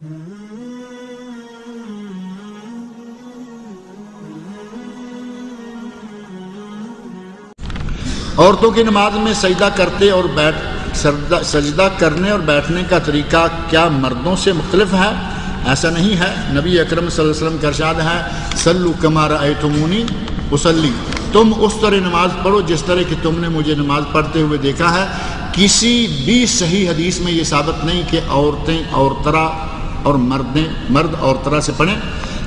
عورتوں کی نماز میں سجدہ کرتے اور سجدہ کرنے اور بیٹھنے کا طریقہ کیا مردوں سے مختلف ہے؟ ایسا نہیں ہے۔ نبی اکرم صلی اللہ علیہ وسلم کا ارشاد ہے، صلو کما رأیتمونی اصلی، تم اس طرح نماز پڑھو جس طرح کہ تم نے مجھے نماز پڑھتے ہوئے دیکھا ہے۔ کسی بھی صحیح حدیث میں یہ ثابت نہیں کہ عورتیں اور طرح اور مرد اور طرح سے پڑھیں۔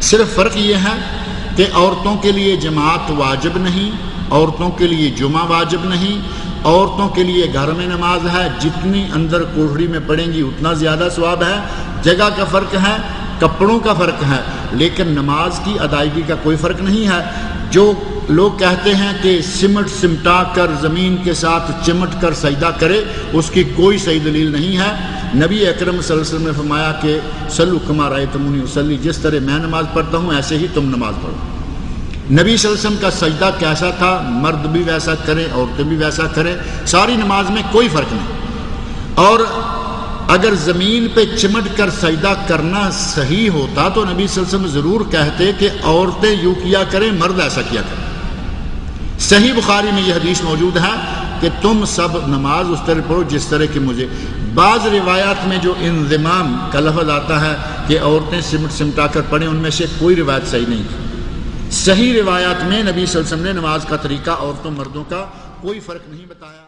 صرف فرق یہ ہے کہ عورتوں کے لیے جماعت واجب نہیں، عورتوں کے لیے جمعہ واجب نہیں، عورتوں کے لیے گھر میں نماز ہے، جتنی اندر کوٹھڑی میں پڑھیں گی اتنا زیادہ ثواب ہے۔ جگہ کا فرق ہے، کپڑوں کا فرق ہے، لیکن نماز کی ادائیگی کا کوئی فرق نہیں ہے۔ جو لوگ کہتے ہیں کہ سمٹا کر زمین کے ساتھ چمٹ کر سجدہ کرے، اس کی کوئی صحیح دلیل نہیں ہے۔ نبی اکرم صلی اللہ علیہ وسلم نے فرمایا کہ صلو کما رأیتمونی اصلی، جس طرح میں نماز پڑھتا ہوں ایسے ہی تم نماز پڑھو۔ نبی صلی اللہ علیہ وسلم کا سجدہ کیسا تھا؟ مرد بھی ویسا کریں، عورتیں بھی ویسا کریں، ساری نماز میں کوئی فرق نہیں۔ اور اگر زمین پہ چمٹ کر سجدہ کرنا صحیح ہوتا تو نبی صلی اللہ علیہ وسلم ضرور کہتے کہ عورتیں یوں کیا کریں، مرد ایسا کیا کریں۔ صحیح بخاری میں یہ حدیث موجود ہے کہ تم سب نماز اس طرح پڑھو جس طرح کہ مجھے۔ بعض روایات میں جو انضمام کا لفظ آتا ہے کہ عورتیں سمٹا کر پڑھیں، ان میں سے کوئی روایت صحیح نہیں تھی۔ صحیح روایات میں نبی صلی اللہ علیہ وسلم نے نماز کا طریقہ عورتوں مردوں کا کوئی فرق نہیں بتایا۔